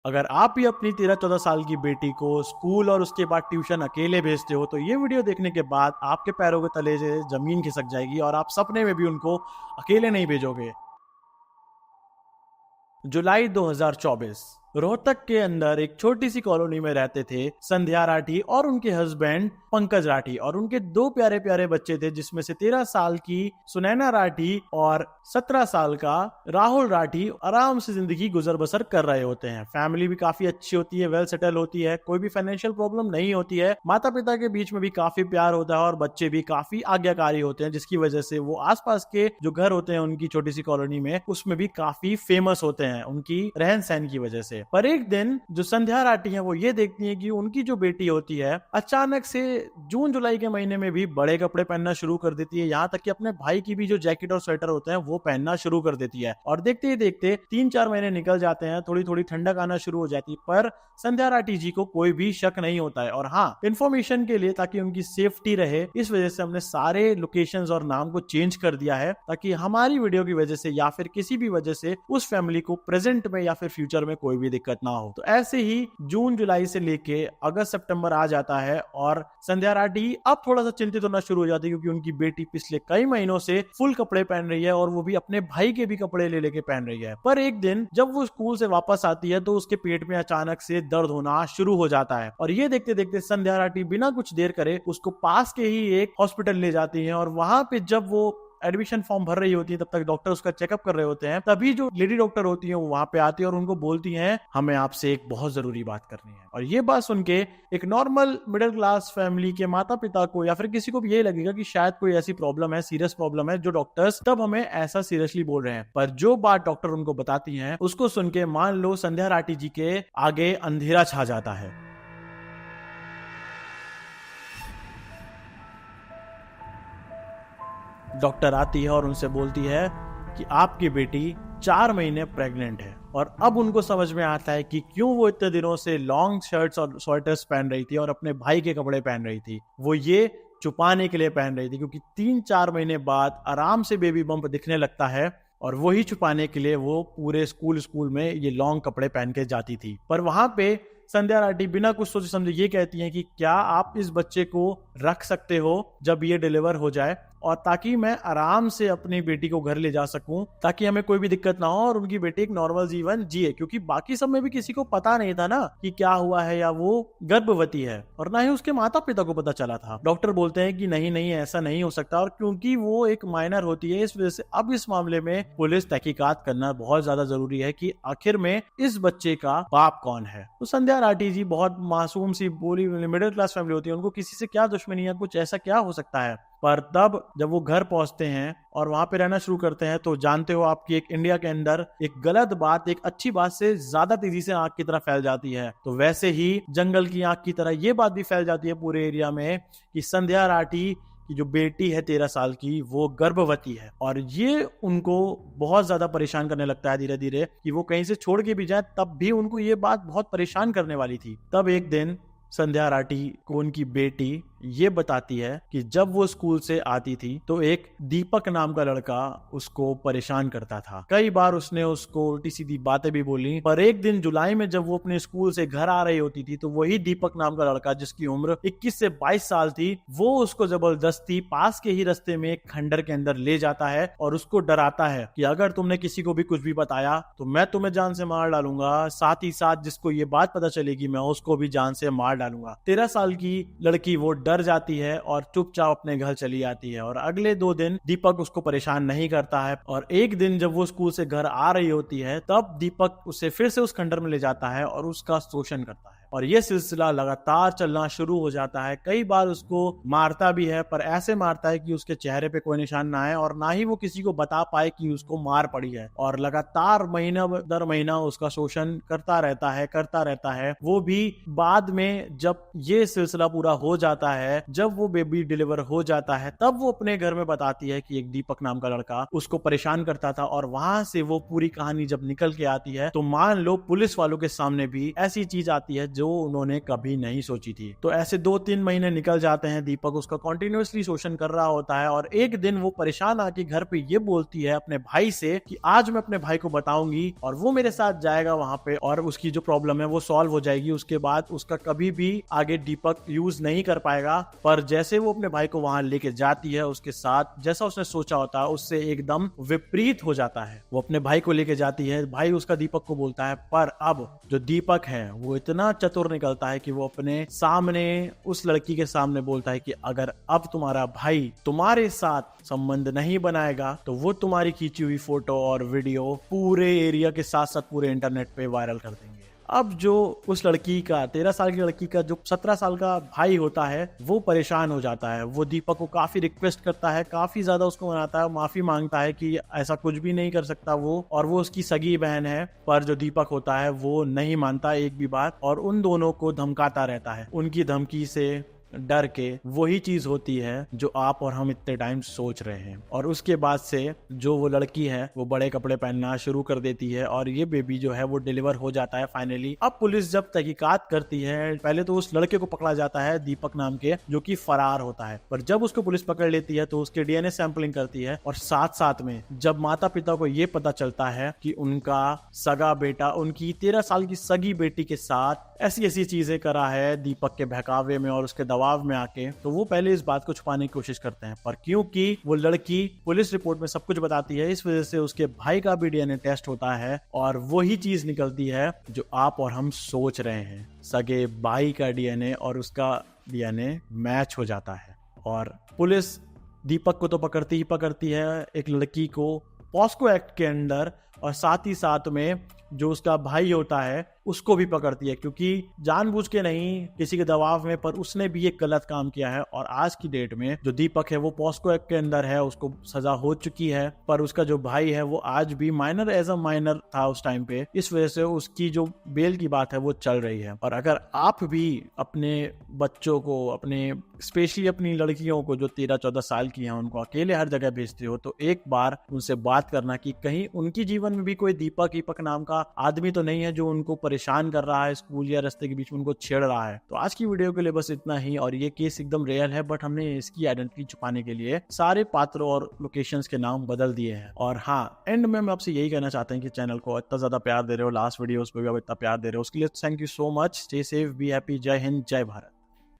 अगर आप भी अपनी 13-14 साल की बेटी को स्कूल और उसके बाद ट्यूशन अकेले भेजते हो तो ये वीडियो देखने के बाद आपके पैरों के तले से जमीन खिसक जाएगी और आप सपने में भी उनको अकेले नहीं भेजोगे। जुलाई 2024 रोहतक के अंदर एक छोटी सी कॉलोनी में रहते थे संध्या राठी और उनके हस्बैंड पंकज राठी और उनके दो प्यारे प्यारे बच्चे थे, जिसमें से 13 साल की सुनैना राठी और 17 साल का राहुल राठी आराम से जिंदगी गुजर बसर कर रहे होते हैं। फैमिली भी काफी अच्छी होती है, वेल सेटल होती है, कोई भी फाइनेंशियल प्रॉब्लम नहीं होती है। माता पिता के बीच में भी काफी प्यार होता है और बच्चे भी काफी आज्ञाकारी होते हैं, जिसकी वजह से वो आसपास के जो घर होते हैं उनकी छोटी सी कॉलोनी में उसमें भी काफी फेमस होते हैं उनकी रहन सहन की वजह से। पर एक दिन जो संध्या राठी है वो ये देखती है कि उनकी जो बेटी होती है अचानक से जून जुलाई के महीने में भी बड़े कपड़े पहनना शुरू कर देती है, यहाँ तक कि अपने भाई की भी जो जैकेट और स्वेटर होते हैं वो पहनना शुरू कर देती है। और देखते ही देखते 3-4 महीने निकल जाते हैं, थोड़ी थोड़ी ठंडक आना शुरू हो जाती है, पर संध्या राठी जी को कोई भी शक नहीं होता है। और हाँ, इन्फॉर्मेशन के लिए ताकि उनकी सेफ्टी रहे इस वजह से हमने सारे लोकेशंस और नाम को चेंज कर दिया है, ताकि हमारी वीडियो की वजह से या फिर किसी भी वजह से उस फैमिली को प्रेजेंट में या फिर फ्यूचर में कोई भी दिक्कत ना हो। तो ऐसे ही जून जुलाई से लेके अगस्त सितंबर आ जाता है और संध्या राठी अब थोड़ा सा चिंतित होना शुरू हो जाती है, क्योंकि उनकी बेटी पिछले कई महीनों से फुल कपड़े पहन रही है और वो भी अपने भाई के भी कपड़े ले लेके पहन रही है। पर एक दिन जब वो स्कूल से वापस आती है तो उसके पेट में अचानक से दर्द होना शुरू हो जाता है और ये देखते देखते संध्या राठी बिना कुछ देर करे उसको पास के ही एक हॉस्पिटल ले जाती है। और वहां पे जब वो एडमिशन फॉर्म भर रही होती है तब तक डॉक्टर उसका चेकअप कर रहे होते हैं। तभी जो लेडी डॉक्टर होती है वो वहां पे आती है और उनको बोलती हैं, हमें आपसे एक बहुत जरूरी बात करनी है। और ये बात सुन के एक नॉर्मल मिडिल क्लास फैमिली के माता पिता को या फिर किसी को भी ये लगेगा कि शायद कोई ऐसी प्रॉब्लम है, सीरियस प्रॉब्लम है, जो डॉक्टर्स तब हमें ऐसा सीरियसली बोल रहे हैं। पर जो बात डॉक्टर उनको बताती है उसको सुन के मान लो संध्या राठी जी के आगे अंधेरा छा जाता है। डॉक्टर आती है और उनसे बोलती है कि आपकी बेटी 4 महीने प्रेग्नेंट है। और अब उनको समझ में आता है कि क्यों वो इतने दिनों से लॉन्ग शर्ट्स और स्वेटर्स पहन रही थी और अपने भाई के कपड़े पहन रही थी। वो ये छुपाने के लिए पहन रही थी, क्योंकि 3-4 महीने बाद आराम से बेबी बम्प दिखने लगता है और वही छुपाने के लिए वो पूरे स्कूल में ये लॉन्ग कपड़े पहन के जाती थी। पर वहां पे संध्या राठी बिना कुछ सोचे समझे ये कहती हैं कि क्या आप इस बच्चे को रख सकते हो जब ये डिलीवर हो जाए, और ताकि मैं आराम से अपनी बेटी को घर ले जा सकूं, ताकि हमें कोई भी दिक्कत ना हो और उनकी बेटी एक नॉर्मल जीवन जिए। क्योंकि बाकी सब में भी किसी को पता नहीं था ना कि क्या हुआ है या वो गर्भवती है, और ना ही उसके माता पिता को पता चला था। डॉक्टर बोलते हैं कि नहीं नहीं, ऐसा नहीं हो सकता, और क्योंकि वो एक माइनर होती है इस वजह से अब इस मामले में पुलिस तहकीकात करना बहुत ज्यादा जरूरी है कि आखिर में इस बच्चे का बाप कौन है। तो संध्या राठी जी बहुत मासूम सी बोली मिडिल क्लास फैमिली होती है, उनको किसी से क्या दुश्मनी है, कुछ ऐसा क्या हो सकता है। पर तब जब वो घर पहुंचते हैं और वहां पे रहना शुरू करते हैं तो जानते हो आपकी एक इंडिया के अंदर एक गलत बात एक अच्छी बात से ज्यादा तेजी से आग की तरह फैल जाती है, तो वैसे ही जंगल की आग की तरह ये बात भी फैल जाती है पूरे एरिया में कि संध्या राठी की जो बेटी है 13 साल की वो गर्भवती है। और ये उनको बहुत ज्यादा परेशान करने लगता है धीरे धीरे, कि वो कहीं से छोड़ के भी जाए तब भी उनको ये बात बहुत परेशान करने वाली थी। तब एक दिन संध्या राठी को उनकी बेटी ये बताती है कि जब वो स्कूल से आती थी तो एक दीपक नाम का लड़का उसको परेशान करता था। कई बार उसने उसको उल्टी सीधी बातें भी बोली, पर एक दिन जुलाई में जब वो अपने स्कूल से घर आ रही होती थी तो वही दीपक नाम का लड़का, जिसकी उम्र 21 से 22 साल थी, वो उसको जबरदस्ती पास के ही रास्ते में एक खंडर के अंदर ले जाता है और उसको डराता है कि अगर तुमने किसी को भी कुछ भी बताया तो मैं तुम्हें जान से मार डालूंगा, साथ ही साथ जिसको ये बात पता चलेगी मैं उसको भी जान से मार डालूंगा। 13 साल की लड़की वो डर जाती है और चुपचाप अपने घर चली आती है। और अगले 2 दिन दीपक उसको परेशान नहीं करता है, और एक दिन जब वो स्कूल से घर आ रही होती है तब दीपक उसे फिर से उस खंडर में ले जाता है और उसका शोषण करता है। और ये सिलसिला लगातार चलना शुरू हो जाता है। कई बार उसको मारता भी है, पर ऐसे मारता है कि उसके चेहरे पे कोई निशान ना आए और ना ही वो किसी को बता पाए कि उसको मार पड़ी है। और लगातार महीना दर महीना उसका शोषण करता रहता है। वो भी बाद में जब ये सिलसिला पूरा हो जाता है, जब वो बेबी डिलीवर हो जाता है, तब वो अपने घर में बताती है कि एक दीपक नाम का लड़का उसको परेशान करता था। और वहां से वो पूरी कहानी जब निकल के आती है तो मान लो पुलिस वालों के सामने भी ऐसी चीज आती है जो उन्होंने कभी नहीं सोची थी। तो ऐसे 2-3 महीने निकल जाते हैं, दीपक उसका कंटिन्यूअसली शोषण कर रहा होता है और एक दिन वो परेशान आके घर पे ये बोलती है अपने भाई से कि आज मैं अपने भाई को बताऊंगी और वो मेरे साथ जाएगा वहां पे और उसकी जो प्रॉब्लम है वो सॉल्व हो जाएगी। उसके बाद उसका कभी भी आगे दीपक यूज नहीं कर पाएगा। पर जैसे वो अपने भाई को वहां लेके जाती है, उसके साथ जैसा उसने सोचा होता है उससे एकदम विपरीत हो जाता है। वो अपने भाई को लेके जाती है, भाई उसका दीपक को बोलता है, पर अब जो दीपक है वो इतना चतुर निकलता है कि वो अपने सामने उस लड़की के सामने बोलता है कि अगर अब तुम्हारा भाई तुम्हारे साथ संबंध नहीं बनाएगा तो वो तुम्हारी खींची हुई फोटो और वीडियो पूरे एरिया के साथ साथ पूरे इंटरनेट पे वायरल कर देंगे। अब जो उस लड़की का 13 साल की लड़की का जो 17 साल का भाई होता है वो परेशान हो जाता है। वो दीपक को काफी रिक्वेस्ट करता है, काफी ज्यादा उसको मनाता है, माफी मांगता है कि ऐसा कुछ भी नहीं कर सकता वो, और वो उसकी सगी बहन है। पर जो दीपक होता है वो नहीं मानता एक भी बात और उन दोनों को धमकाता रहता है। उनकी धमकी से डर के वही चीज होती है जो आप और हम इतने टाइम सोच रहे हैं। और उसके बाद से जो वो लड़की है वो बड़े कपड़े पहनना शुरू कर देती है और ये बेबी जो है वो डिलीवर हो जाता है फाइनली। अब पुलिस जब तहकीकात करती है, पहले तो उस लड़के को पकड़ा जाता है दीपक नाम के, जो कि फरार होता है। पर जब उसको पुलिस पकड़ लेती है तो उसके डीएनए सैंपलिंग करती है और साथ साथ में जब माता पिता को ये पता चलता है कि उनका सगा बेटा उनकी 13 साल की सगी बेटी के साथ ऐसी ऐसी चीजें करा है दीपक के बहकावे में और उसके दबाव में आके, तो वो पहले इस बात को छुपाने की कोशिश करते हैं। पर क्योंकि वो लड़की पुलिस रिपोर्ट में सब कुछ बताती है, इस वजह से उसके भाई का भी डीएनए टेस्ट होता है और वही चीज निकलती है जो आप और हम सोच रहे हैं। सगे भाई का डीएनए और उसका डीएनए मैच हो जाता है और पुलिस दीपक को तो पकड़ती ही पकड़ती है, एक लड़की को पॉस्को एक्ट के अंडर, और साथ ही साथ में जो उसका भाई होता है उसको भी पकड़ती है, क्योंकि जानबूझ के नहीं, किसी के दबाव में, पर उसने भी एक गलत काम किया है। और आज की डेट में जो दीपक है वो पॉस्को एक्ट के अंदर है, उसको सजा हो चुकी है, पर उसका जो भाई है वो आज भी माइनर एज अ माइनर था उस टाइम पे, इस वजह से उसकी जो बेल की बात है वो चल रही है। और अगर आप भी अपने बच्चों को, अपने स्पेशली अपनी लड़कियों को जो 13-14 साल की हैं, उनको अकेले हर जगह भेजते हो तो एक बार उनसे बात करना कि कहीं उनकी जीवन में भी कोई दीपक नाम का आदमी तो नहीं है जो उनको परेशान कर रहा है, स्कूल या रास्ते के बीच में उनको छेड़ रहा है। तो आज की वीडियो के लिए बस इतना ही। और ये केस एकदम रियल है, बट हमने इसकी आइडेंटिटी छुपाने के लिए सारे पात्रों और लोकेशंस के नाम बदल दिए हैं। और हाँ, एंड में मैं आपसे यही कहना चाहता हूँ कि चैनल को इतना ज्यादा प्यार दे रहे हो, लास्ट वीडियोस पे भी आप इतना प्यार दे रहे हो, उसके लिए thank you so much. Stay safe, be happy. जय हिंद, जय भारत।